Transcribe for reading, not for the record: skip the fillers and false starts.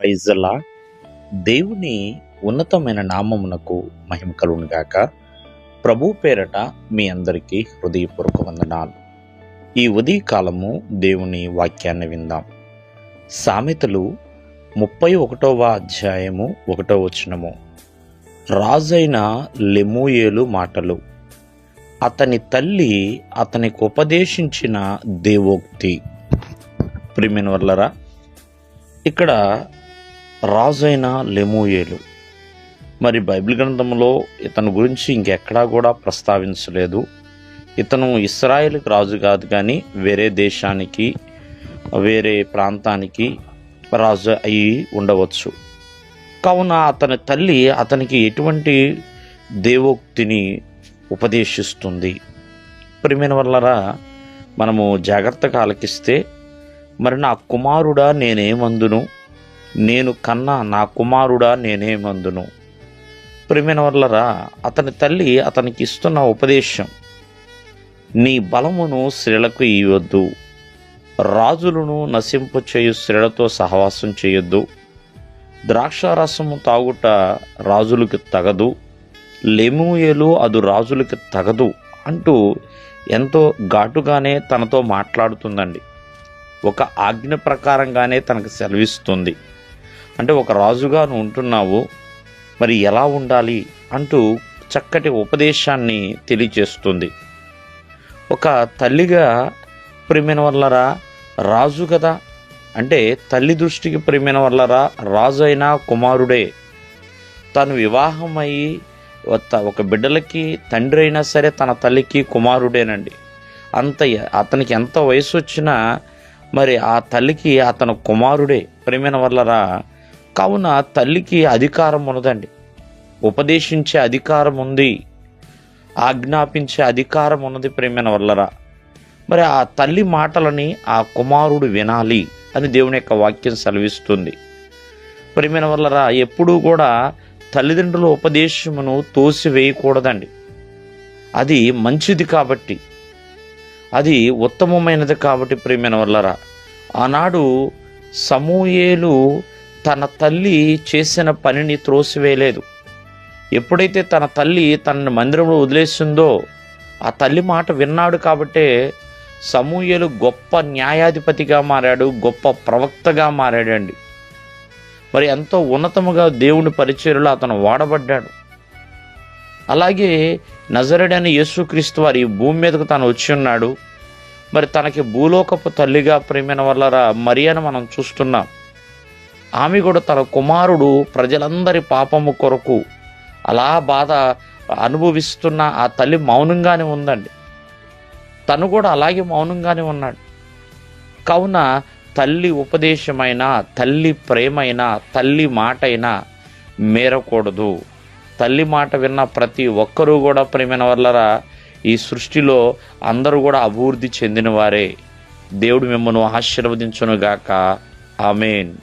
ప్రైజలా దేవుని ఉన్నతమైన నామమునకు మహిమ కలుగును గాక. ప్రభు పేరట మీ అందరికీ హృదయపూర్వక వందనాలు. ఈ ఉదయకాలము దేవుని వాక్యాన్ని విందాం. సామెతలు 31వ అధ్యాయము 1వ వచనము. రాజైన లెమూయేలు మాటలు. అతని తల్లి అతనికి ఉపదేశించిన దేవోక్తి. ప్రియమైన వర్లరా, ఇక్కడ రాజైన లెమూయేలు, మరి బైబిల్ గ్రంథంలో ఇతని గురించి ఇంకెక్కడా కూడా ప్రస్తావించలేదు. ఇతను ఇశ్రాయేలుకి రాజు కాదు, కానీ వేరే దేశానికి వేరే ప్రాంతానికి రాజు అయి ఉండవచ్చు. కావున అతని తల్లి అతనికి ఎటువంటి దేవోక్తిని ఉపదేశిస్తుంది. ప్రియమైన వల్లరా, మనము జాగ్రత్తగా ఆలకిస్తే, మరి నా కుమారుడా నేనేమందును, నేను కన్నా నా కుమారుడా నేనేమందును. ప్రియమైన వల్లరా, అతని తల్లి అతనికి ఇస్తున్న ఉపదేశం, నీ బలమును స్త్రీలకు ఇవ్వద్దు, రాజులను నశింపచేయు స్త్రీలతో సహవాసం చేయొద్దు, ద్రాక్షారసము తాగుట రాజులకు తగదు, లెమూయేలు అది రాజులకు తగదు అంటూ ఎంతో ఘాటుగానే తనతో మాట్లాడుతుందండి. ఒక ఆజ్ఞ ప్రకారంగానే తనకు సెలవిస్తుంది. అంటే ఒక రాజుగా నువ్వు ఉంటున్నావు, మరి ఎలా ఉండాలి అంటూ చక్కటి ఉపదేశాన్ని తెలియచేస్తుంది. ఒక తల్లిగా ప్రియమైన వల్లరా, రాజు కదా అంటే తల్లి దృష్టికి ప్రియమైన వల్లరా, రాజు అయినా కుమారుడే. తను వివాహమయ్యి ఒక బిడ్డలకి తండ్రి అయినా సరే తన తల్లికి కుమారుడేనండి. అతనికి ఎంత వయసు వచ్చినా మరి ఆ తల్లికి అతను కుమారుడే. ప్రియమైన వల్లరా, కావున తల్లికి అధికారం ఉన్నదండి, ఉపదేశించే అధికారం ఉంది, ఆజ్ఞాపించే అధికారం ఉన్నది. ప్రియమైన వల్లరా, మరి ఆ తల్లి మాటలని ఆ కుమారుడు వినాలి అని దేవుని యొక్క వాక్యం సెలవిస్తుంది. ప్రియమైన వల్లరా, ఎప్పుడూ కూడా తల్లిదండ్రుల ఉపదేశమును తోసివేయకూడదండి. అది మంచిది కాబట్టి, అది ఉత్తమమైనది కాబట్టి. ప్రియమైన వల్లరా, ఆనాడు సమూయేలు తన తల్లి చేసిన పనిని త్రోసివేయలేదు. ఎప్పుడైతే తన తల్లి తనని మందిరంలో వదిలేసిందో ఆ తల్లి మాట విన్నాడు కాబట్టే సమూయేలు గొప్ప న్యాయాధిపతిగా మారాడు, గొప్ప ప్రవక్తగా మారాడండి. మరి ఎంతో ఉన్నతముగా దేవుని పరిచర్యలో అతను వాడబడ్డాడు. అలాగే నజరేయుడైన యేసుక్రీస్తు వారు ఈ భూమి మీదకు తను వచ్చి ఉన్నాడు. మరి తనకి భూలోకపు తల్లిగా ప్రియమైన వల్లరా మరియను మనం చూస్తున్నాం. ఆమె కూడా తన కుమారుడు ప్రజలందరి పాపము కొరకు అలా బాధ అనుభవిస్తున్న ఆ తల్లి మౌనంగానే ఉందండి. తను కూడా అలాగే మౌనంగానే ఉన్నాడు. కావున తల్లి ఉపదేశమైనా, తల్లి ప్రేమైనా, తల్లి మాటైనా మేరకూడదు. తల్లి మాట విన్న ప్రతి ఒక్కరూ కూడా ప్రియమైన వల్లరా ఈ సృష్టిలో అందరూ కూడా అభివృద్ధి చెందిన వారే. దేవుడు మిమ్మల్ని ఆశీర్వదించునుగాక. ఆమేన్.